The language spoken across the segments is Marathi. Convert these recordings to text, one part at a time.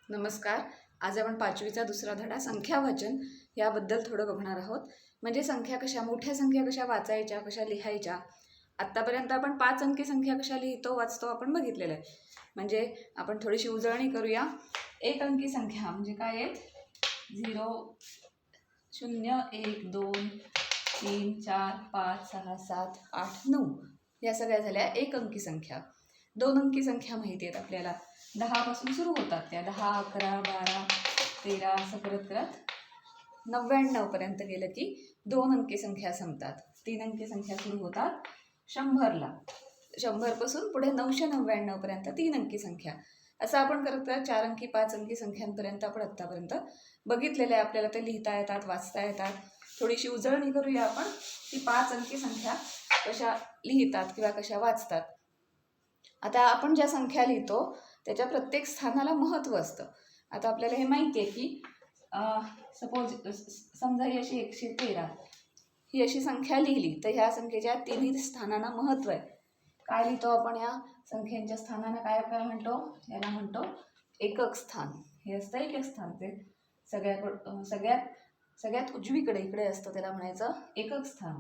नमस्कार. आज आपण पाचवीचा दुसरा धडा संख्यावाचन याबद्दल थोडं बघणार आहोत. म्हणजे संख्या कशा, मोठ्या संख्या कशा वाचायच्या, कशा लिहायच्या. आत्तापर्यंत आपण 5 अंकी संख्या कशा लिहितो वाचतो आपण बघितलेलं आहे. म्हणजे आपण थोडीशी उजळणी करूया. 1 अंकी संख्या म्हणजे काय आहेत? 0, 0, 1, 2, 3, 4, 5, 6, 7, 8, 9 या सगळ्या झाल्या 1 अंकी संख्या. 2 अंकी संख्या माहिती आहेत आपल्याला. 10 पासून सुरू होतात त्या. 10, 11, 12, 13 असं करत करत 99 पर्यंत गेलं की 2 अंकी संख्या संपतात. 3 अंकी संख्या सुरू होतात 100ला. 100 पासून पुढे 999 पर्यंत 3 अंकी संख्या. असं आपण करत करत 4 अंकी 5 अंकी संख्यांपर्यंत आपण आत्तापर्यंत बघितलेलं आहे. आपल्याला ते लिहिता येतात, वाचता येतात. थोडीशी उजळणी करूया आपण की 5 अंकी संख्या कशा लिहितात किंवा कशा वाचतात. आता आपण ज्या संख्या लिहितो त्याच्या प्रत्येक स्थानाला महत्त्व असतं. आता आपल्याला हे माहिती आहे की सपोज समजा ही अशी 113 ही अशी संख्या लिहिली तर ह्या संख्येच्या तिन्ही स्थानांना महत्त्व आहे. काय लिहितो आपण या संख्येच्या स्थानांना? काय आपल्याला म्हणतो? याला म्हणतो एकक स्थान. हे असतं एकक स्थान. ते सगळ्यात उजवीकडे इकडे असतं, त्याला म्हणायचं एकक स्थान.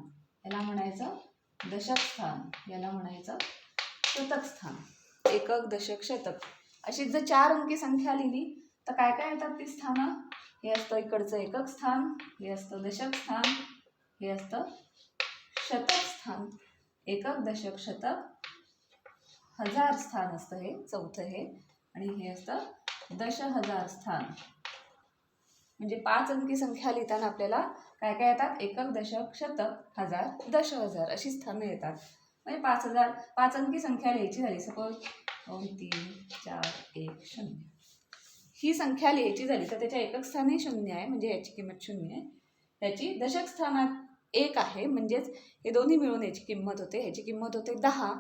याला म्हणायचं दशक स्थान. याला म्हणायचं शतक स्थान. एकक, दशक, शतक अशी जर 4 अंकी संख्या लिहिली तर काय काय येतात ती स्थानं? हे असतं इकडचं एकक स्थान, हे असतं दशक स्थान, हे असतं शतक स्थान. एकक, दशक, शतक, हजार स्थान असतं हे चौथं हे. आणि हे असतं दशहजार स्थान. म्हणजे 5 अंकी संख्या लिहिताना आपल्याला काय काय येतात? एकक, दशक, शतक, हजार, दशहजार अशी स्थानं येतात. म्हणजे 5 अंकी संख्या लिहायची झाली. सपोज 2, 3, 4, 1, 0 ही संख्या लिहायची झाली तर त्याच्या एकक स्थानी 0 आहे, म्हणजे याची किंमत 0 आहे. याची दशक स्थानात 1 आहे, म्हणजेच हे दोन्ही मिळून याची किंमत होते. ह्याची किंमत होते 10.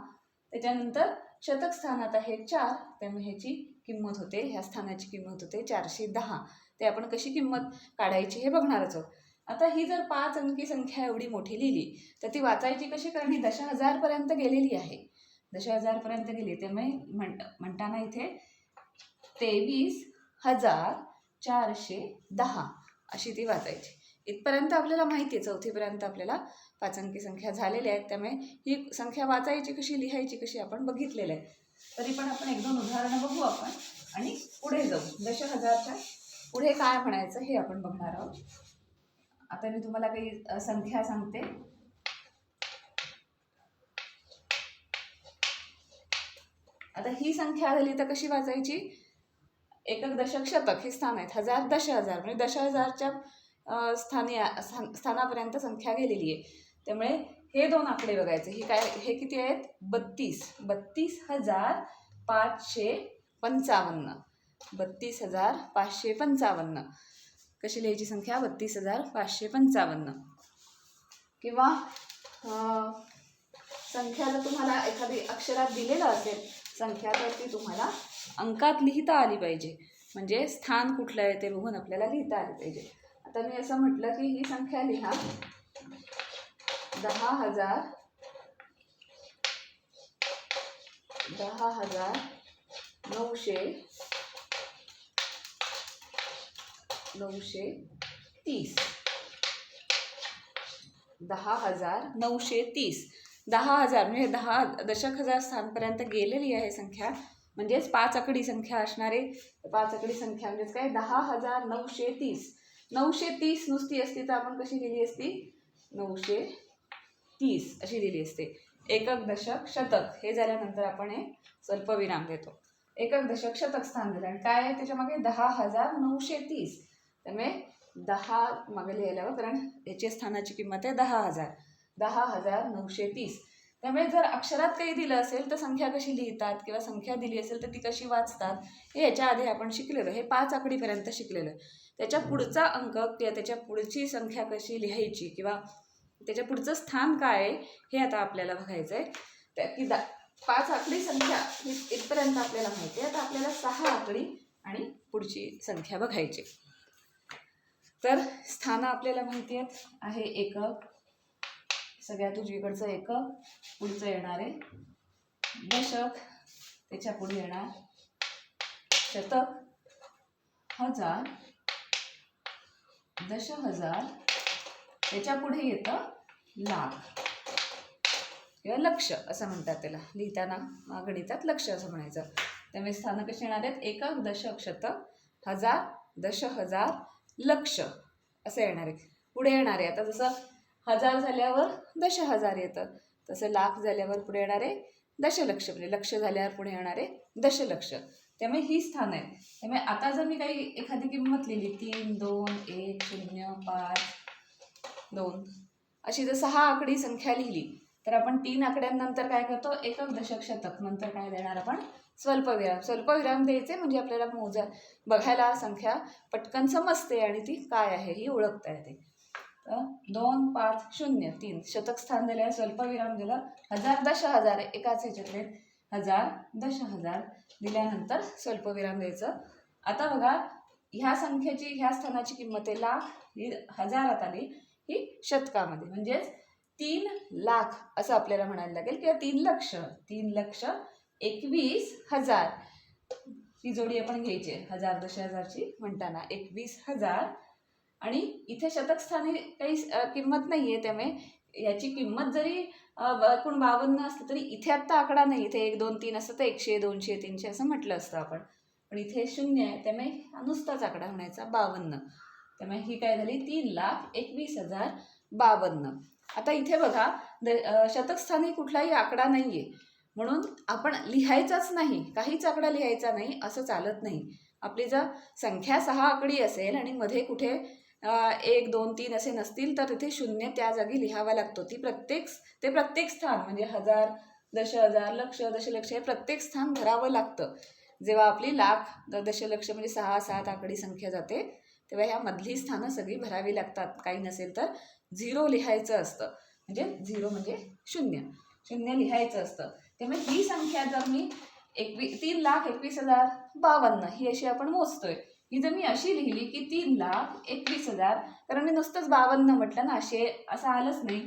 त्याच्यानंतर शतक स्थानात आहे 4, त्यामुळे ह्याची किंमत होते, ह्या स्थानाची किंमत होते 410. ते आपण कशी किंमत काढायची हे बघणारच आहोत. आता ही जर 5 अंकी संख्या एवढी मोठी लिहिली तर ती वाचायची कशी? कारण ही दशहजारपर्यंत गेलेली आहे. दशहजारपर्यंत गेली, त्यामुळे म्हणताना इथे 23,410 अशी ती वाचायची. इथपर्यंत आपल्याला माहिती आहे. चौथीपर्यंत आपल्याला 5 अंकी संख्या झालेल्या आहेत. त्यामुळे ही संख्या वाचायची कशी, लिहायची कशी आपण बघितलेलं आहे. तरी पण आपण 1-2 उदाहरणं बघू आपण आणि पुढे जाऊ. दशहजारच्या पुढे काय म्हणायचं हे आपण बघणार आहोत. आता मी तुम्हाला काही संख्या सांगते. आता ही संख्या झाली तर कशी वाचायची? एकक, दशक, शतक हे स्थान आहेत. हजार, दशहजार म्हणजे दशहजारच्या स्थानापर्यंत संख्या गेलेली आहे. त्यामुळे हे 2 आकडे बघायचे. ही काय, हे किती आहेत? 32,555. 32,555 कशी लिहायची संख्या? 32,555. किंवा संख्या जर तुम्हाला एखादी अक्षरात दिलेलं असेल संख्या तर ती तुम्हाला अंकात लिहिता आली पाहिजे. म्हणजे स्थान कुठलं आहे ते बघून आपल्याला लिहिता आली पाहिजे. आता मी असं म्हटलं की ही संख्या लिहा 10,000, 10,930. 10,930. 10,000 म्हणजे 10 दशक हजार स्थानपर्यंत गेलेली आहे संख्या. म्हणजेच 5 आकडी संख्या असणारे 5 आकडी संख्या म्हणजेच काय? 10,930. 930 नुसती असती तर आपण कशी लिहिली असती? 930 अशी लिहिली असते. एकक, दशक, शतक हे झाल्यानंतर आपण हे स्वल्पविराम देतो. एकक, दशक, शतक स्थान दिलं आणि काय आहे त्याच्यामागे? 10,930. त्यामुळे 10 मागे लिहिल्यावर, कारण याची स्थानाची किंमत आहे 10,000. 10,930. त्यामुळे जर अक्षरात काही दिलं असेल तर संख्या कशी लिहितात किंवा संख्या दिली असेल तर ती कशी वाचतात हे याच्या आधी आपण शिकलेलो. हे 5 आकडीपर्यंत शिकलेलं आहे. त्याच्या पुढचा अंक किंवा त्याच्या पुढची संख्या कशी लिहायची किंवा त्याच्या पुढचं स्थान काय आहे हे आता आपल्याला बघायचं आहे. त्या की 5 आकडी संख्या इथपर्यंत आपल्याला माहिती आहे. आता आपल्याला 6 आकडी आणि पुढची संख्या बघायची. तर स्थानं आपल्याला माहिती आहे एकक, सगळ्यात उजवीकडचं एकक, पुढचं येणारे दशक, त्याच्या पुढे येणार शतक, हजार, दश हजार, त्याच्या पुढे येतं लाख किंवा लक्ष असं म्हणतात त्याला. लिहिताना गणितात लक्ष असं म्हणायचं. त्यामुळे स्थानं कशी येणार आहेत? एकक, दशक, शतक, हजार, दश हजार, लक्ष असं येणार आहे. पुढे येणार आहे आता जसं हजार झाल्यावर दश हजार येतं, तसं लाख झाल्यावर पुढे येणारे दशलक्ष, म्हणजे लक्ष झाल्यावर पुढे येणारे दशलक्ष. त्यामुळे ही स्थान आहे. त्यामुळे आता जर मी काही एखादी किंमत लिहिली 3, 2, 1, 0, 5, 2 अशी जर 6 आकडी संख्या लिहिली तर आपण 3 आकड्यांनंतर काय करतो? एकक, दशक, शतक. नंतर काय देणार आपण? स्वल्पविराम. स्वल्पविराम द्यायचे म्हणजे आपल्याला बघायला संख्या पटकन समजते आणि ती काय आहे ही ओळखता येते. 2, 5, 0, 3 शतक स्थान दिलं आहे, स्वल्पविराम दिलं. हजार, दश हजार एकाच ह्याच्यातले हजार, दश हजार दिल्यानंतर स्वल्पविराम द्यायचं. आता बघा ह्या संख्येची ह्या स्थानाची किंमत आहे लाख, ही हजारात आली, ही शतकामध्ये, म्हणजेच 3 लाख असं आपल्याला म्हणायला लागेल किंवा 3 लक्ष. 3 लक्ष 21,000 ही जोडी आपण घ्यायची आहे. हजार, दश हजारची म्हणताना 21,000. आणि इथे शतकस्थानी काही किंमत नाही आहे, त्यामुळे याची किंमत जरी एकूण 52 असतं तरी इथे आत्ता आकडा नाही. इथे 1, 2, 3 असतं तर 100, 200, 300 असं म्हटलं असतं आपण, पण इथे 0 आहे त्यामुळे नुसताच आकडा म्हणायचा 52. त्यामुळे ही काय झाली? 3,21,052. आता इथे बघा शतकस्थानी कुठलाही आकडा नाही आहे म्हणून आपण लिहायचाच नाही, काहीच आकडा लिहायचा नाही असं चालत नाही. आपली जर संख्या 6 आकडी असेल आणि मध्ये कुठे 1, 2, 3 असे नसतील तर तिथे 0 त्या जागी लिहावा लागतो. ते प्रत्येक स्थान म्हणजे हजार, दश हजार, लक्ष, दशलक्ष हे प्रत्येक स्थान भरावं लागतं. जेव्हा आपली लाख, दशलक्ष म्हणजे 6, 7 आकडी संख्या जाते तेव्हा ह्या मधली स्थानं सगळी भरावी लागतात. काही नसेल तर 0 लिहायचं असतं, म्हणजे 0 म्हणजे 0 लिहायचं असतं. त्यामुळे ही संख्या जर मी 3,21,052 ही अशी आपण मोजतोय, ही जर मी अशी लिहिली की 3,21,000, कारण मी नुसतंच 52 म्हटलं ना, असं आलंच नाही,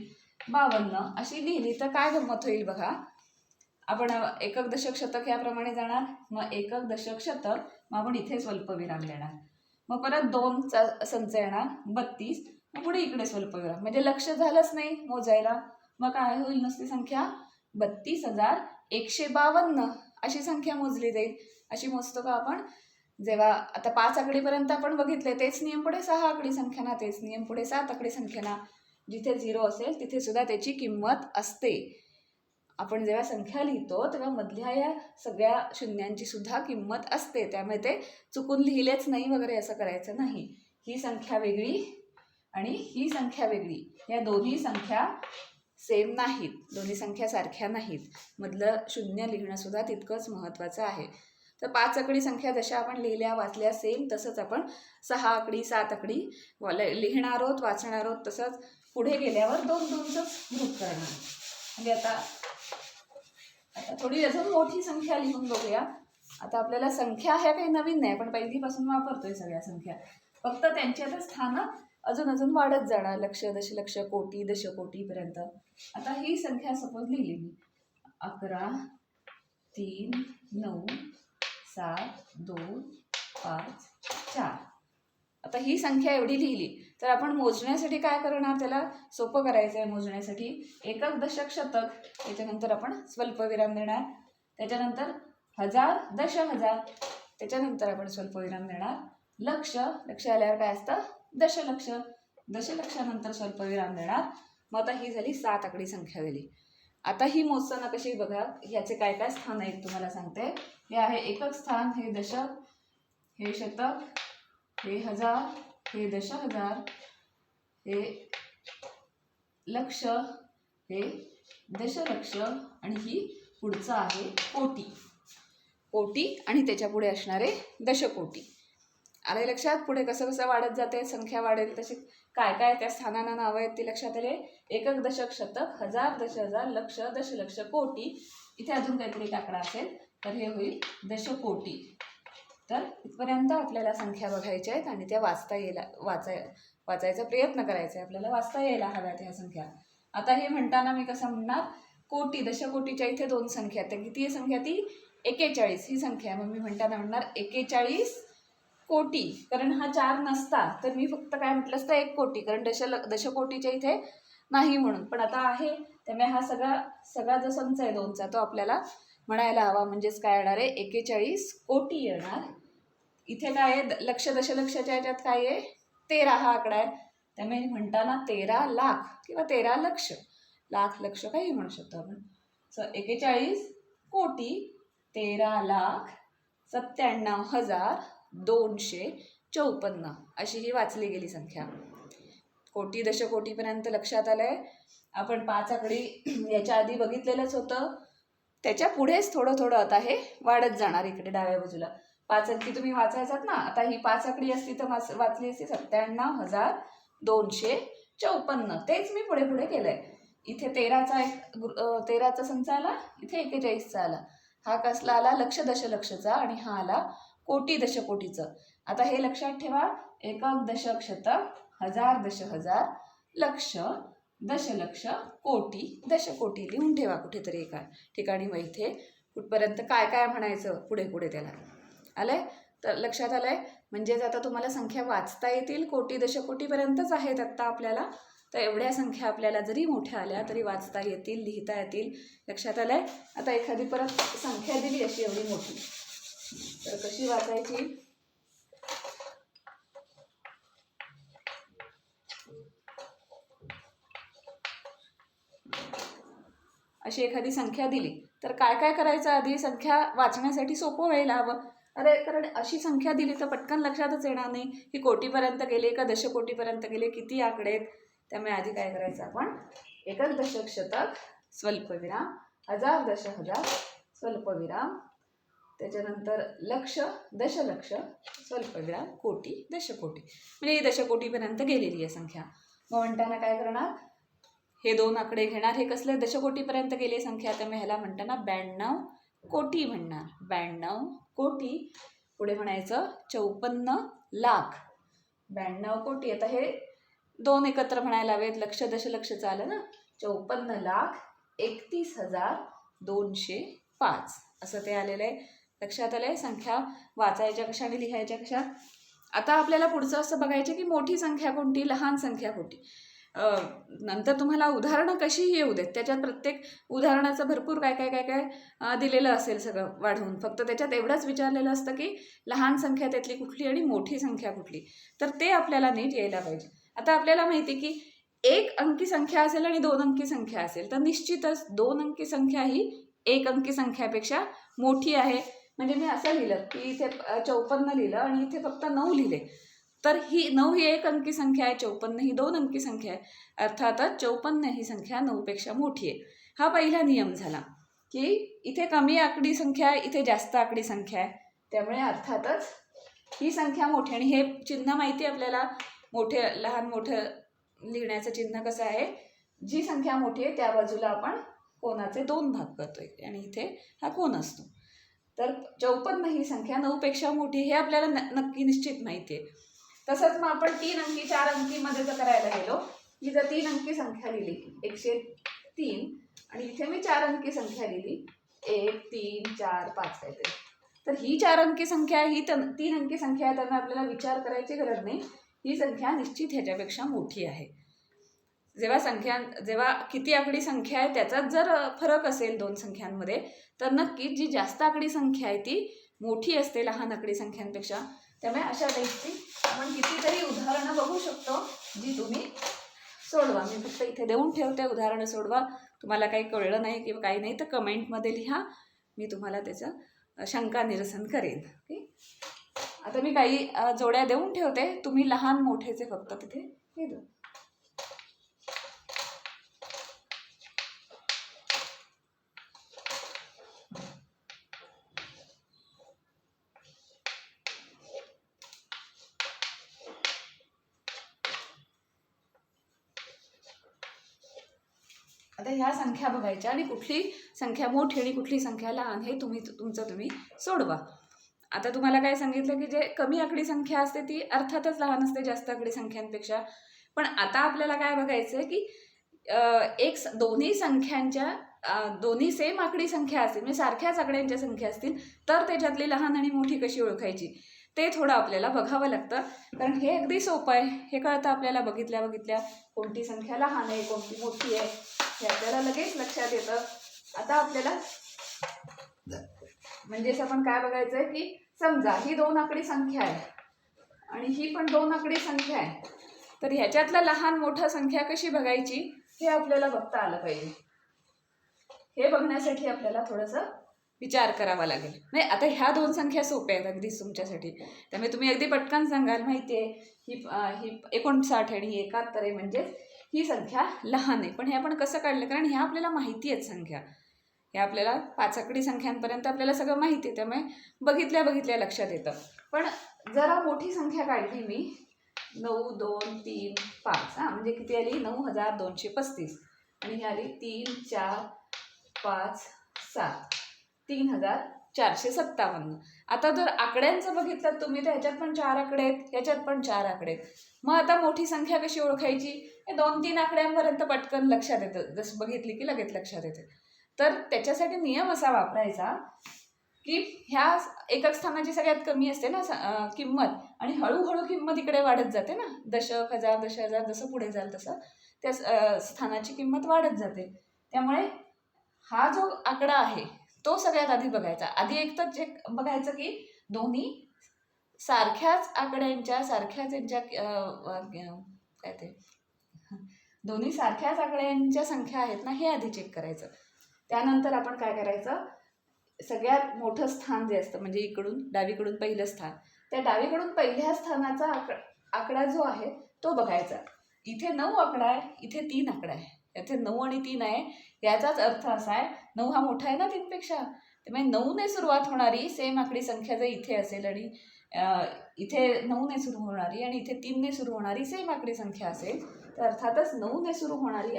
52 अशी लिहिली तर काय गंमत होईल बघा. आपण एकक, दशक, शतक याप्रमाणे जाणार. मग एकक, दशक, शतक, मग आपण इथे स्वल्पविराम देणार. मग परत 2चा संच येणार 32, मग पुढे इकडे स्वल्पविराम, म्हणजे लक्ष झालंच नाही मोजायला. मग काय होईल? नुसती संख्या 32,152 अशी संख्या मोजली जाईल. अशी मोजतो का आपण? जेव्हा आता 5 आकडीपर्यंत आपण बघितले तेच नियम पुढे 6 आकडी संख्यांना, तेच नियम पुढे 7 आकडी संख्यांना. जिथे 0 असेल तिथे सुद्धा त्याची किंमत असते. आपण जेव्हा संख्या लिहितो तेव्हा मधल्या या सगळ्या शून्यांची सुद्धा किंमत असते. त्यामुळे ते चुकून लिहिलेच नाही वगैरे असं करायचं नाही. ही संख्या वेगळी आणि ही संख्या वेगळी, या दोन्ही संख्या सेम नाहीत, दोन्ही संख्या सारख्या नाहीत. मधलं 0 लिहिणं सुद्धा तितकंच महत्त्वाचं आहे. तर 5 आकडी संख्या जशा आपण लिहिल्या वाचल्या सेम तसंच आपण 6 आकडी 7 आकडी लिहिणार आहोत, वाचणार आहोत. तसंच पुढे गेल्यावर 2-2चंच ग्रुप करणार. म्हणजे आता थोडी अजून मोठी संख्या लिहून बघूया. आता आपल्याला संख्या ह्या काही नवीन नाही, आपण पहिलीपासून वापरतोय सगळ्या संख्या, फक्त त्यांच्यात स्थानं अजून वाढत जाणार, लक्ष, दशलक्ष, कोटी, दशकोटीपर्यंत. आता ही संख्या सपोज लिहिली मी 11, 3, 9, 7, 2, 5, 4. आता ही संख्या एवढी लिहिली तर आपण मोजण्यासाठी काय करणार? त्याला सोपं करायचं आहे मोजण्यासाठी. एकक, दशक, शतक, त्याच्यानंतर आपण स्वल्पविराम देणार. त्याच्यानंतर हजार, दश हजार, त्याच्यानंतर आपण स्वल्पविराम देणार. लक्ष आल्यावर काय असतं? दशलक्ष, दशलक्षानंतर स्वल्पविराम देणार. मग आता ही झाली 7 आकडी संख्या झाली. आता ही मोजताना कशी बघा, ह्याचे काय काय स्थान आहेत तुम्हाला सांगते. हे आहे एकक स्थान, हे दशक, हे शतक, हे हजार, हे दश हजार, हे लक्ष, हे दशलक्ष आणि ही पुढचं आहे कोटी आणि त्याच्या पुढे असणारे दशकोटी. आले लक्षात? पुढे कसं कसं वाढत जाते, संख्या वाढेल तशी काय काय त्या स्थानांना नावं आहेत ती लक्षात आले. एकक, दशक, शतक, हजार, दश हजार, लक्ष, दशलक्ष, कोटी. इथे अजून काहीतरी एक आकडा असेल तर हे होईल दशकोटी. तर इथपर्यंत आपल्याला संख्या बघायच्या आहेत आणि त्या वाचायचा प्रयत्न करायचा आहे. आपल्याला वाचता यायला हव्यात ह्या संख्या. आता हे म्हणताना मी कसं म्हणणार? कोटी, दशकोटीच्या इथे 2 संख्या, तर किती संख्या? ती 41 ही संख्या. मग मी म्हणताना म्हणणार 41 कोटी, कारण हा 4 नसता तर मी फक्त काय म्हटलं असतं 1 कोटी, कारण दशकोटीच्या इथे नाही म्हणून, पण आता आहे त्यामुळे हा सगळा जो संच आहे 2चा तो आपल्याला म्हणायला हवा. म्हणजेच काय येणार आहे 41 कोटी येणार. इथे काय आहे लक्ष दशलक्षाच्या ह्याच्यात काय आहे 13 हा आकडा आहे, त्यामुळे म्हणताना 13 लाख किंवा 13 लक्ष, लाख लक्ष काही म्हणू शकतो आपण. 41 कोटी 13,97,254 अशी ही वाचली गेली संख्या. कोटी दशकोटीपर्यंत लक्षात आलंय. आपण 5 आकडी याच्या आधी बघितलेलंच होतं, त्याच्या पुढेच थोडं थोडं आता हे वाढत जाणार इकडे डाव्या बाजूला. 5 अंकी तुम्ही वाचायचात ना, आता ही 5 आकडी असती तर वाचली असती 97,254. तेच मी पुढे पुढे केलंय. इथे 13चा संच आला, इथे 41चा आला. हा कसला आला लक्ष दशलक्षचा आणि हा आला कोटी दशकोटीचा. आता हे लक्षात ठेवा, एकक दशक शतक हजार दशहजार लक्ष दशलक्ष कोटी दशकोटी लिहून ठेवा कुठेतरी एका ठिकाणी. मग इथे कुठपर्यंत काय काय म्हणायचं पुढे पुढे त्याला आलंय तर लक्षात आलंय. म्हणजेच आता तुम्हाला संख्या वाचता येतील, कोटी दशकोटीपर्यंतच आहेत आत्ता आपल्याला, तर एवढ्या संख्या आपल्याला जरी मोठ्या आल्या तरी वाचता येतील, लिहिता येतील. लक्षात आलंय. आता एखादी परत संख्या दिली अशी एवढी मोठी तर कशी वाचायची, अशी एखादी संख्या दिली तर काय काय करायचं आधी संख्या वाचण्यासाठी सोपं व्हायला हवं. अरे कारण अशी संख्या दिली तर पटकन लक्षातच येणार नाही की कोटीपर्यंत गेले का दशकोटीपर्यंत गेले, किती आकडे आहेत. त्यामुळे आधी काय करायचं आपण एकक दशक शतक स्वल्पविराम, हजार दशहजार स्वल्पविराम, त्याच्यानंतर लक्ष दशलक्ष स्वल्पविराम कोटी दशकोटी, म्हणजे ही दशकोटीपर्यंत गेलेली आहे संख्या. मग म्हणताना काय करणार, हे 2 आकडे घेणार, हे कसले दशकोटीपर्यंत गेली संख्या, त्यामुळे ह्याला म्हणताना 92 कोटी म्हणणार. 92 कोटी पुढे म्हणायचं 54 लाख. 92 कोटी, आता हे 2 एकत्र म्हणायला हवेत, लक्ष दशलक्षचं आलं ना. 54,31,205 असं ते आलेलं आहे. लक्षात आलंय. संख्या वाचायच्या कशा आणि लिहायच्या कशा. आता आपल्याला पुढचं असं बघायचं की मोठी संख्या कोणती, लहान संख्या कोणती. नंतर तुम्हाला उदाहरणं कशीही येऊ देत, त्याच्यात प्रत्येक उदाहरणाचं भरपूर काय काय काय काय दिलेलं असेल सगळं वाढवून, फक्त त्याच्यात एवढंच विचारलेलं असतं की लहान संख्या त्यातली कुठली आणि मोठी संख्या कुठली, तर ते आपल्याला नीट यायला पाहिजे. आता आपल्याला माहिती की 1 अंकी संख्या असेल आणि 2 अंकी संख्या असेल तर निश्चितच 2 अंकी संख्या ही 1 अंकी संख्यापेक्षा मोठी आहे. म्हणजे मी असं लिहिलं की इथे 54 लिहिलं आणि इथे फक्त 9 लिहिले, तर ही 9 ही 1 अंकी संख्या आहे, 54 ही 2 अंकी संख्या आहे. अर्थातच 54 ही संख्या 9पेक्षा मोठी आहे. हा पहिला नियम झाला की इथे कमी आकडी संख्या आहे, इथे जास्त आकडी संख्या आहे, त्यामुळे अर्थातच ही संख्या मोठी. आणि हे चिन्ह माहिती आपल्याला, मोठे लहान मोठं लिहिण्याचं चिन्ह कसं आहे, जी संख्या मोठी आहे त्या बाजूला आपण कोनाचे 2 भाग करतोय आणि इथे हा कोन असतो. तर 54 ही संख्या 9पेक्षा मोठी हे आपल्याला नक्की निश्चित माहिती आहे. तसंच मग आपण 3 अंकी 4 अंकीमध्ये जर करायला गेलो, ही जर 3 अंकी संख्या लिहिली 103 आणि इथे मी 4 अंकी संख्या लिहिली 1 3 4 5 काहीतरी, तर ही 4 अंकी संख्या आहे, ही 3 अंकी संख्या आहे, त्यामुळे आपल्याला विचार करायची गरज नाही, ही संख्या निश्चित ह्याच्यापेक्षा मोठी आहे. जेव्हा किती आकडी संख्या आहे त्याचाच जर फरक असेल 2 संख्यांमध्ये, तर नक्कीच जी जास्त आकडी संख्या आहे ती मोठी असते लहान आकडी संख्यांपेक्षा. त्यामुळे अशा टाईपची आपण कितीतरी उदाहरणं बघू शकतो जी तुम्ही सोडवा. मी फक्त इथे देऊन ठेवते, उदाहरणं सोडवा. तुम्हाला काही कळलं नाही किंवा काही नाही तर कमेंटमध्ये लिहा, मी तुम्हाला त्याचं शंका निरसन करेन. ओके, आता मी काही जोड्या देऊन ठेवते, तुम्ही लहान मोठेचे फक्त तिथे हे देऊ. आता ह्या संख्या बघायच्या आणि कुठली संख्या मोठी आणि कुठली संख्या लहान हे तुम्ही सोडवा. आता तुम्हाला काय सांगितलं की जे कमी आकडी संख्या असते ती अर्थातच लहान असते जास्त आकडी संख्यांपेक्षा. पण आता आपल्याला काय बघायचं आहे की दोन्ही संख्यांच्या दोन्ही सेम आकडी संख्या असतील, म्हणजे सारख्याच आकड्यांच्या संख्या असतील, तर त्याच्यातली लहान आणि मोठी कशी ओळखायची. ते थोडं आपल्याला बघावं लागतं, कारण हे अगदी सोपं आहे. हे कळतं आपल्याला बघितल्या बघितल्या कोणती संख्या लहान आहे कोणती मोठी आहे हे आपल्याला लगेच लक्षात येतं. आता आपल्याला म्हणजेच आपण काय बघायचं आहे की समजा ही 2 आकडी संख्या आहे आणि ही पण 2 आकडी संख्या आहे, तर ह्याच्यातला लहान मोठा संख्या कशी बघायची हे आपल्याला बघता आलं पाहिजे. हे बघण्यासाठी आपल्याला थोडंसं विचार करावा लागेल. नाही, आता ह्या 2 संख्या सोप्या आहेत अगदीच तुमच्यासाठी, त्यामुळे तुम्ही अगदी पटकन सांगाल माहिती आहे ही 59 आणि ही 71 आहे, म्हणजेच ही संख्या लहान आहे. पण हे आपण कसं काढलं, कारण ह्या आपल्याला माहिती आहेत संख्या, हे आपल्याला 5 आकडी संख्यांपर्यंत आपल्याला सगळं माहिती आहे, त्यामुळे बघितल्या बघितल्या लक्षात येतं. पण जरा मोठी संख्या काढली मी 9, 2, 3, 5 म्हणजे किती आली 9235 आणि ही आली 3, 4, 5, 7 3457. आता जर आकड्यांचं बघितलं तुम्ही तर ह्याच्यात पण 4 आकडे आहेत, ह्याच्यात पण 4 आकडे आहेत. मग आता मोठी संख्या कशी ओळखायची, हे 2-3 आकड्यांपर्यंत पटकन लक्षात येतं, जसं बघितली की लगेच लक्षात येते. तर त्याच्यासाठी नियम असा वापरायचा की ह्या एकक स्थानाची सगळ्यात कमी असते ना किंमत, आणि हळूहळू किंमत इकडे वाढत जाते ना, दशक, हजार, 10,000 जसं पुढे जाईल तसं त्या स्थानाची किंमत वाढत जाते. त्यामुळे हा जो आकडा आहे तो सगळ्यात आधी बघायचा. आधी एक तर जे बघायचं की दोन्ही सारख्याच आकड्यांच्या सारख्याच यांच्या काय ते दोन्ही सारख्याच आकड्यांच्या संख्या आहेत ना हे आधी चेक करायचं. त्यानंतर आपण काय करायचं, सगळ्यात मोठं स्थान जे असतं म्हणजे इकडून डावीकडून पहिलं स्थान, त्या डावीकडून पहिल्या स्थानाचा आकडा जो आहे तो बघायचा. इथे 9 आकडा आहे, इथे 3 आकडा आहे, याचे 9 आणि 3 आहे. याचाच अर्थ असा आहे 9 हा मोठा आहे ना 3 पेक्षा, त्यामुळे 9ने सुरुवात होणारी सेम आकडी संख्या जर इथे असेल आणि इथे 9ने सुरू होणारी आणि इथे 3ने सुरू होणारी सेम आकडी संख्या असेल, तर अर्थातच 9ने सुरू होणारी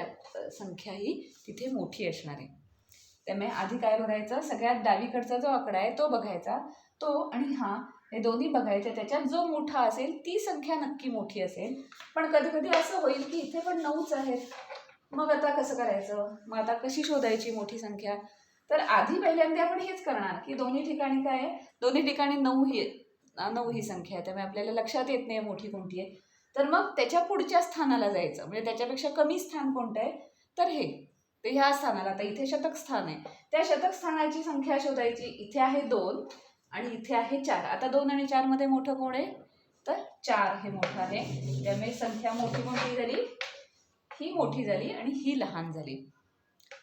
संख्या ही तिथे मोठी असणार आहे. त्यामुळे आधी काय बघायचं, सगळ्यात डावीकडचा जो आकडा आहे तो बघायचा, तो आणि हा हे दोन्ही बघायचे. त्याच्यात जो मोठा असेल ती संख्या नक्की मोठी असेल. पण कधी कधी असं होईल की इथे पण 9च आहेत, मग आता कसं करायचं, मग आता कशी शोधायची मोठी संख्या. तर आधी पहिल्यांदा आपण हेच करणार की दोन्ही ठिकाणी काय आहे, दोन्ही ठिकाणी 9 ही संख्या आहे, त्यामुळे आपल्याला लक्षात येत नाही मोठी कोणती आहे. तर मग त्याच्या पुढच्या स्थानाला जायचं, म्हणजे त्याच्यापेक्षा कमी स्थान कोणतं आहे तर हे, तर ह्या स्थानाला, आता इथे शतक स्थान आहे, त्या शतक स्थानाची संख्या शोधायची. इथे आहे 2 आणि इथे आहे 4. आता 2 आणि 4 मध्ये मोठं कोण आहे तर 4 हे मोठं आहे, त्यामुळे संख्या मोठी कोणती झाली, ही मोठी झाली आणि ही लहान झाली.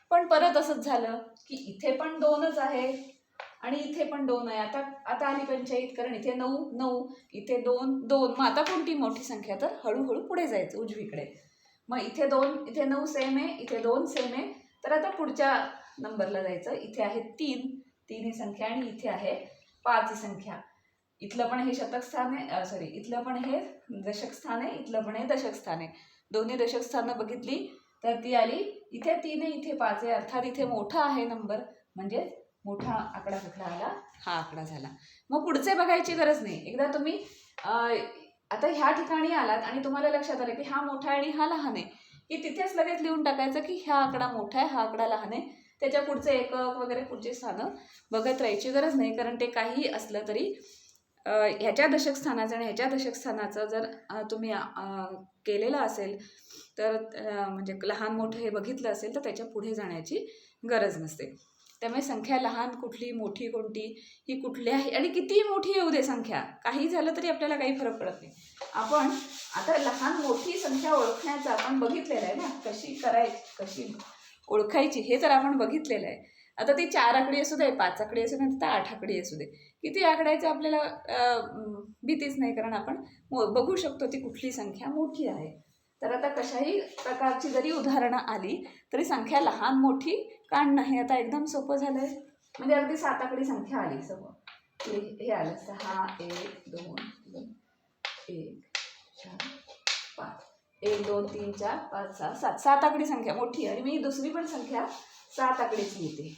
पण परत असंच झालं की इथे पण 2च आहे आणि इथे पण 2 आहे. आता आली पंचायत, कारण इथे 9, इथे 2, मग आता कोणती मोठी संख्या, तर हळूहळू पुढे जायचं उजवीकडे. मग इथे 2, इथे 9 सेम आहे, इथे 2 सेम आहे, तर आता पुढच्या नंबरला जायचं. इथे आहे 3 ही संख्या आणि इथे आहे 5 ही संख्या. इथलं पण हे शतक स्थान आहे, इथलं पण हे दशक स्थान आहे, इथलं पण हे दशक स्थान आहे. दोन्ही दशक स्थानं बघितली तर ती आली, इथे 3 आहे इथे 5 आहे, अर्थात इथे मोठा आहे नंबर, म्हणजे मोठा आकडा कुठला आला, हा आकडा झाला. मग पुढचे बघायची गरज नाही. एकदा तुम्ही आता ह्या ठिकाणी आलात आणि तुम्हाला लक्षात आलं की हा मोठा आहे आणि हा लहान आहे, की तिथेच लगेच लिहून टाकायचं की हा आकडा मोठा आहे, हा आकडा लहान आहे. त्याच्या पुढचे एकक वगैरे पुढचे स्थानं बघत राहायची गरज नाही, कारण ते काही असलं तरी ह्याच्या दशक स्थानाचं आणि ह्याच्या दशक स्थानाचं जर तुम्ही केलेलं असेल तर म्हणजे लहान मोठं हे बघितलं असेल तर त्याच्या पुढे जाण्याची गरज नसते. त्यामुळे संख्या लहान कुठली मोठी कोणती ही कुठल्याही आणि कितीही मोठी येऊ दे संख्या, काही झालं तरी आपल्याला काही फरक पडत नाही. आपण आता लहान मोठी संख्या ओळखण्याचं आपण बघितलेलं आहे ना, कशी ओळखायची हे तर आपण बघितलेलं आहे. आता ती 4 आकडी असू दे, 5 आकडी असू दे, तर 8 आकडी असू दे, किती आकड्याचं आपल्याला भीतीच नाही, कारण आपण बघू शकतो ती कुठली संख्या मोठी आहे. तर आता कशाही प्रकारची जरी उदाहरणं आली तरी संख्या लहान मोठी काढणं हे आता एकदम सोपं झालं आहे. म्हणजे अगदी 7 आकडी संख्या आली समोर, हे आलं 6, 1, 2, 1, 4, 5, 1, 2, 3, 4, 5, 6, 7, 7 आकडी संख्या मोठी. आणि मी दुसरी पण संख्या 7 आकडीच लिहिते,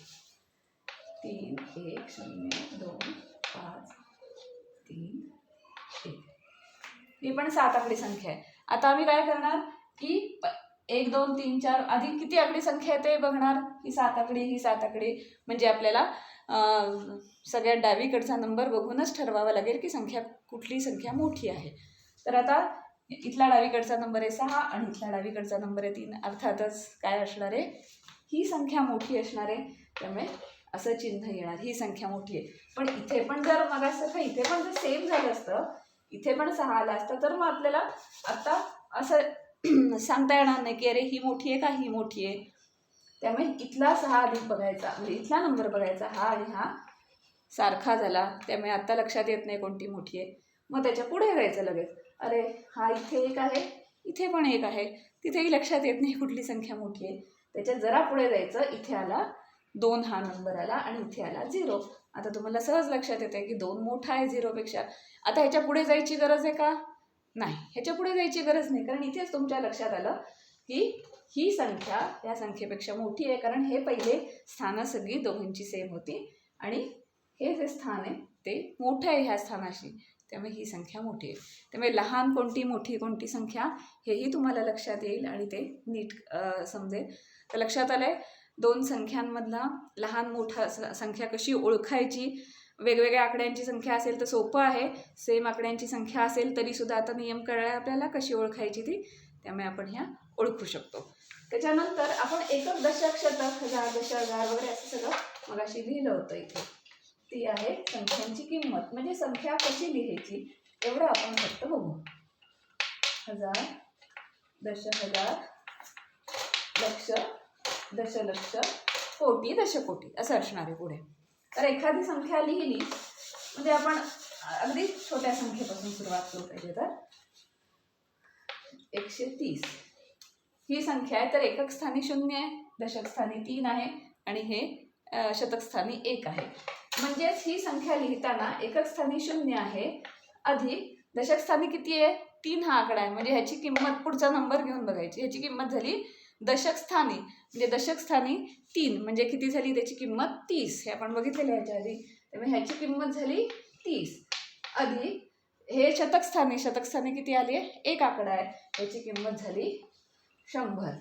3, 1, 0, 2, 5, 3, 1, ही पण 7 आकडी संख्या आहे. आता आम्ही काय करणार की 1 2 3 4 आधी किती आकडी संख्या आहे ते बघणार. ही 7 आकडी, ही 7 आकडी. म्हणजे आपल्याला सगळ्यात डावीकडचा नंबर बघूनच ठरवावा लागेल की कुठली संख्या मोठी आहे. तर आता इथला डावीकडचा नंबर आहे 6 आणि इथला डावीकडचा नंबर आहे 3. अर्थातच काय असणार आहे, ही संख्या मोठी असणार आहे. त्यामुळे असं चिन्ह येणार, ही संख्या मोठी आहे. पण इथे पण जर मगासारखं इथे पण जर सेम झालं असतं, इथे पण 6 आला असतं, तर मग आपल्याला आता असं सांगता येणार नाही की अरे ही मोठी आहे का ही मोठी आहे. त्यामुळे इथला 6 अधिक बघायचा, म्हणजे इथला नंबर बघायचा, हा आणि हा सारखा झाला. त्यामुळे आत्ता लक्षात येत नाही कोणती मोठी आहे. मग त्याच्या पुढे जायचं लगेच, अरे हा इथे एक आहे, इथे पण एक आहे, तिथेही लक्षात येत नाही कुठली संख्या मोठी आहे. त्याच्यात जरा पुढे जायचं, इथे आला 2 हा नंबर आला आणि इथे आला 0. आता तुम्हाला सहज लक्षात येते की 2 मोठा आहे 0पेक्षा. आता ह्याच्या पुढे जायची गरज आहे का? नाही, ह्याच्या पुढे जायची गरज नाही, कारण इथेच तुमच्या लक्षात आलं की ही संख्या या संख्येपेक्षा मोठी आहे, कारण हे पहिले स्थानं सगळी दोघांची सेम होती आणि हे जे स्थान आहे ते मोठं आहे ह्या स्थानाशी. त्यामुळे ही संख्या मोठी आहे. त्यामुळे लहान कोणती मोठी कोणती संख्या हेही तुम्हाला लक्षात येईल आणि ते नीट समजेल. तर लक्षात आलं आहे 2 संख्यांमधला लहान मोठा संख्या कशी ओळखायची. वेगवेगळ्या आकड्यांची संख्या असेल तर सोपं आहे, सेम आकड्यांची संख्या असेल तरीसुद्धा आता नियम कळला आपल्याला कशी ओळखायची ती. त्यामुळे आपण ह्या ओळखू शकतो. त्याच्यानंतर आपण एकक, दशक, शतक, हजार, दशहजार वगैरे असं सगळं मगाशी लिहिलं होतं इथे. ती आहे संख्यांची किंमत, म्हणजे संख्या कशी लिहायची एवढं आपण फक्त बघू. हजार, दशहजार, लक्ष, दशलक्ष, कोटी, दशकोटी असं असणार आहे पुढे. तर एखादी संख्या लिहिली म्हणजे आपण अगदी छोट्या संख्येपासून सुरुवात करू पाहिजे. तर 130 ही संख्या आहे, तर एकक स्थानी 0 आहे, दशक स्थानी 3 आहे आणि हे शतक स्थानी 1 आहे. म्हणजेच ही संख्या लिहिताना एकक स्थानी 0 आहे अधिक दशक स्थानी किती आहे 3 हा आकडा आहे. म्हणजे ह्याची किंमत पुढचा नंबर घेऊन बघायची. ह्याची किंमत झाली दशक स्थानी, म्हणजे दशक स्थानी 3 म्हणजे किती झाली त्याची किंमत 30. हे आपण बघितलेलं आहे ह्याच्या आधी. त्यामुळे ह्याची किंमत झाली 30 अधिक हे शतक स्थानी किती आली आहे 1 आकडा आहे, ह्याची किंमत झाली 100.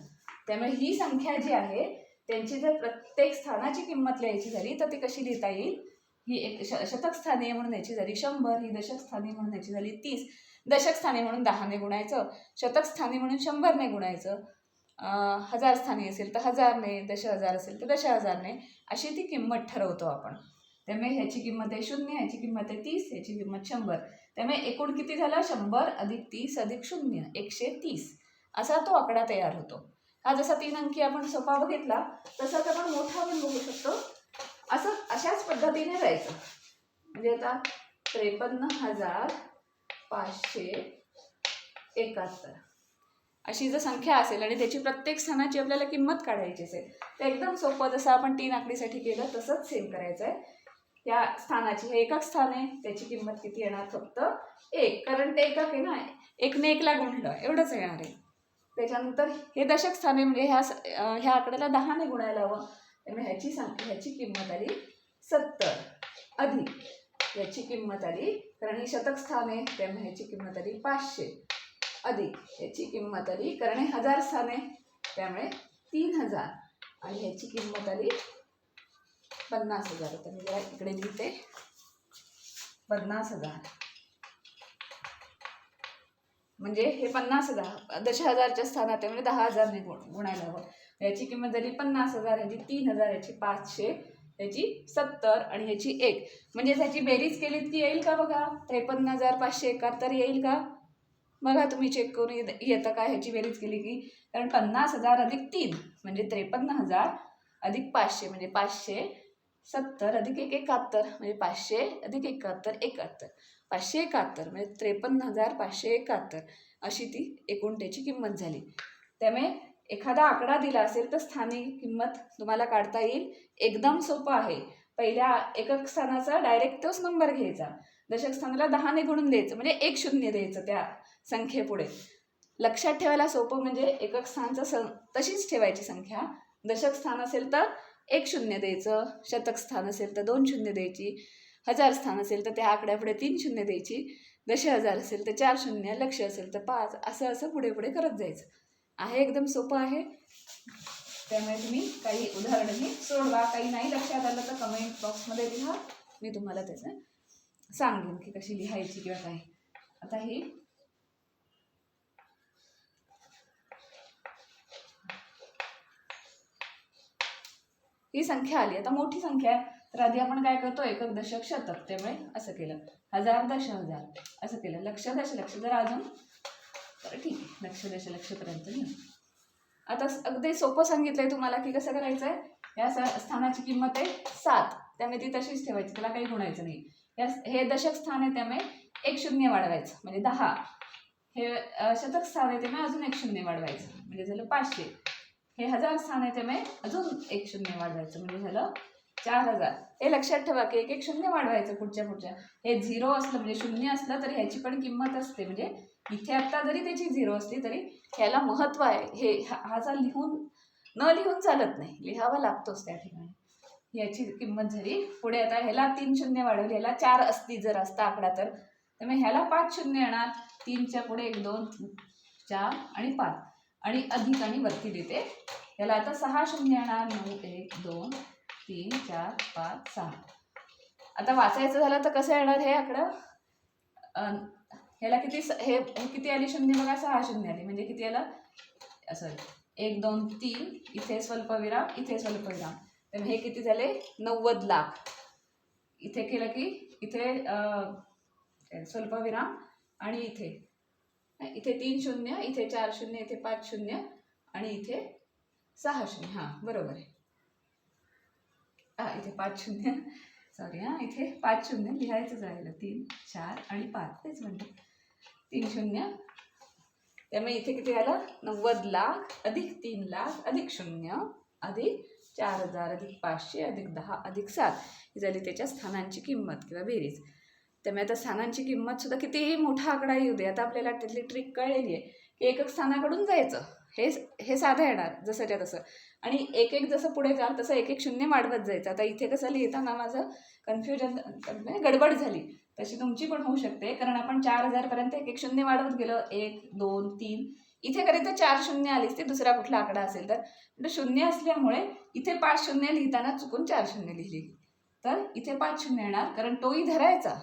त्यामुळे ही संख्या जी आहे त्यांची जर प्रत्येक स्थानाची किंमत लिहायची झाली तर ती कशी लिहिता येईल. ही एक शतक स्थानी म्हणून याची झाली 100, ही दशक स्थानी म्हणून याची झाली 30, दशक स्थानी म्हणून 10ने गुणायचं, शतक स्थानी म्हणून 100ने गुणायचं, हजार स्थानी असेल तर 1000ने, दशहजार असेल तर दशहजारने, अशी ती किंमत ठरवतो आपण. त्यामुळे ह्याची किंमत आहे 0, ह्याची किंमत आहे 30, ह्याची किंमत 100. त्यामुळे एकूण किती झालं 100 अधिक 30 अधिक 0 130 असा तो आकडा तयार होतो. हा जसा 3 अंकी आपण सोपा बघितला तसाच आपण मोठा पण बघू शकतो. असं अशाच पद्धतीने जायचं. म्हणजे आता 53,571 अशी जर संख्या असेल आणि त्याची प्रत्येक स्थानाची आपल्याला किंमत काढायची असेल तर एकदम सोपं, जसं आपण 3 आकडीसाठी केलं तसंच सेम करायचं आहे. या स्थानाची हे एकक स्थान आहे, त्याची किंमत किती येणार फक्त 1, कारण ते एकक आहे ना, 1ने 1ला गुणलं एवढंच येणार आहे. त्याच्यानंतर हे दशक स्थान आहे, म्हणजे ह्या आकड्याला 10ने गुणायला हवं. त्यामुळे ह्याची किंमत आली 70 अधिक याची किंमत आली, कारण ही शतक स्थान आहे त्यामुळे ह्याची किंमत आली 500 अधिक ह्याची किंमत आली, कारण हे हजार स्थान आहे त्यामुळे 3000 आणि ह्याची किंमत आली 50,000. तर मी जरा इकडे लिहिते 50,000. म्हणजे हे 50,000 दशहजारच्या स्थानात आहे, म्हणजे 10,000ने गुणायला हवं. याची किंमत झाली 50,000, ह्याची 3000, ह्याची 500, ह्याची 70 आणि ह्याची 1. म्हणजे ह्याची बेरीज केलीत की येईल का बघा 53,571 येईल का बघा, तुम्ही चेक करून येतं का ह्याची बेरीज केली की. कारण 50,000 अधिक 3 म्हणजे 53,000 अधिक 500 म्हणजे 570 अधिक 1 71 म्हणजे 500 अधिक 71 71 571 म्हणजे 53,571 अशी ती एकूण त्याची किंमत झाली. त्यामुळे एखादा आकडा दिला असेल तर स्थानिक किंमत तुम्हाला काढता येईल. एकदम सोपं आहे. पहिल्या एकक स्थानाचा डायरेक्ट तोच नंबर घ्यायचा, दशक स्थानाला 10ने गुणून द्यायचं, म्हणजे 1 शून्य द्यायचं त्या संख्येपुढे. लक्षात ठेवायला सोपं, म्हणजे एकक स्थानचं तशीच ठेवायची संख्या. दशक स्थान असेल तर 1 शून्य द्यायचं, शतक स्थान असेल तर 2 शून्य द्यायची, हजार स्थान असेल तर त्या आकड्यापुढे 3 शून्य द्यायची, दशहजार असेल तर 4 शून्य, लक्ष असेल तर 5, असं पुढे पुढे करत जायचं. आहे, एकदम सोपं आहे. त्यामुळे तुम्ही काही उदाहरणंही सोडवा. काही नाही लक्षात आलं तर कमेंट बॉक्समध्ये लिहा, मी तुम्हाला त्याचं सांगेन की कशी लिहायची किंवा काय. आता ही संख्या आली. आता मोठी संख्या आहे, तर आधी आपण काय करतो, एकक दशक शतक, त्यामुळे असं केलं. हजार दश हजार असं केलं. लक्ष दशलक्ष जर अजून, तर ठीक आहे, लक्ष दशलक्षपर्यंत लिहू. आता अगदी सोपं सांगितलंय तुम्हाला की कसं करायचं आहे. या स्थानाची किंमत आहे 7, त्यामुळे ती तशीच ठेवायची, त्याला काही गुणायचं नाही. हे दशक स्थान आहे, त्यामुळे 1 शून्य वाढवायचं म्हणजे 10. हे शतक स्थान आहे, त्यामुळे अजून 1 शून्य वाढवायचं म्हणजे झालं 500. हे हजार स्थान आहे, त्यामुळे अजून 1 शून्य वाढवायचं म्हणजे झालं 4000. हे लक्षात ठेवा की 1 शून्य वाढवायचं पुढच्या. हे 0 असलं म्हणजे शून्य असलं तरी ह्याची पण किंमत असते. म्हणजे इथे आता जरी त्याची 0 असली तरी ह्याला महत्त्व आहे. हे हा जर न लिहून चालत नाही, लिहावा लागतोच त्या ठिकाणी. याची किंमत झाली. पुढे आता ह्याला 3 शून्य वाढवली, ह्याला 4 असती जर असता आकडा तर, त्यामुळे ह्याला 5 शून्य येणार. 3च्या पुढे 1 2 4 आणि 5 आणि अधिक आणि वरती देते. ह्याला आता 6 शून्य येणार. 9 1 2 3 4 5 6. आता वाचायचं झालं तर कसं येणार हे आकडं. ह्याला हे किती आली शून्य बघा, 6 शून्य आली म्हणजे किती आलं, सॉरी 1 2 3, इथे स्वल्पविराम, इथे स्वल्पविराम, त्यामुळे हे किती झाले 90 लाख. इथे केलं की इथे स्वल्पविराम आणि इथे 3 शून्य, इथे 4 शून्य, इथे 5 शून्य आणि इथे 6 शून्य. हां बरोबर आहे. इथे 5 शून्य, सॉरी इथे 5 शून्य लिहायचं राहिलं. 3 4 आणि 5 तेच म्हणते. 3 शून्य, त्यामुळे इथे किती आलं 90 लाख अधिक 3 लाख अधिक शून्य अधिक 4000 अधिक 500 अधिक 10 अधिक 7 ही झाली त्याच्या स्थानांची किंमत किंवा बेरीज. त्यामुळे आता स्थानांची किंमत सुद्धा कितीही मोठा आकडा येऊ दे. आता आपल्याला त्यातली ट्रिक कळलेली आहे की एकक स्थानाकडून जायचं. हे साधं येणार जसंच्या तसं, आणि एक जसं पुढे जाल तसं 1 1 शून्य वाढवत जायचं. आता इथे कसं लिहिताना माझं कन्फ्युजन गडबड झाली, तशी तुमची पण होऊ शकते. कारण आपण 4000 पर्यंत 1 1 शून्य वाढवत गेलो. 1 2 3 इथे कधी तर 4 शून्य आलीच, ते दुसरा कुठला आकडा असेल तर शून्य असल्यामुळे इथे 5 शून्य लिहिताना चुकून 4 शून्य लिहिली, तर इथे 5 शून्य येणार. कारण तोही धरायचा,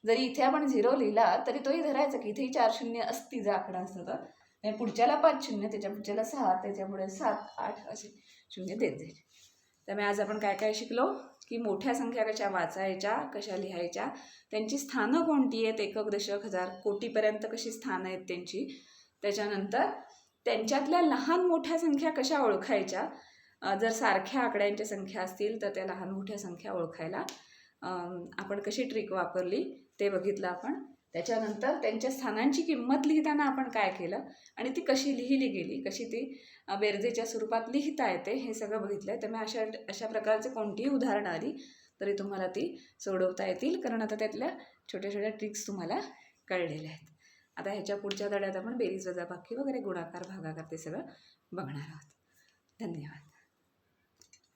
जरी इथे आपण 0 लिहिला तरी तोही धरायचा की इथेही 4 शून्य असती जर आकडा असतं तर. पुढच्याला 5 शून्य, त्याच्या पुढच्याला 6, त्याच्यापुढे 7 8 असे शून्य देत जाईल. त्यामुळे आज आपण काय काय शिकलो की मोठ्या संख्या कशा वाचायच्या, कशा लिहायच्या, त्यांची स्थानं कोणती आहेत, एकक दशक हजार कोटीपर्यंत कशी स्थानं आहेत त्यांची. त्याच्यानंतर त्यांच्यातल्या लहान मोठ्या संख्या कशा ओळखायच्या. जर सारख्या आकड्यांच्या संख्या असतील तर त्या लहान मोठ्या संख्या ओळखायला आपण कशी ट्रिक वापरली ते बघितलं आपण. त्याच्यानंतर त्यांच्या स्थानांची किंमत लिहिताना आपण काय केलं आणि ती कशी लिहिली गेली, कशी ती बेरजेच्या स्वरूपात लिहिता येते, हे सगळं बघितलं आहे. त्यामुळे अशा प्रकारचे कोणतीही उदाहरणं आली तरी तुम्हाला ती सोडवता येतील, कारण आता त्यातल्या छोट्या छोट्या ट्रिक्स तुम्हाला कळलेल्या आहेत. आता ह्याच्या पुढच्या धड्यात आपण बेरीज वजाबाकी वगैरे गुणाकार भागाकार ते सगळं बघणार आहोत. धन्यवाद.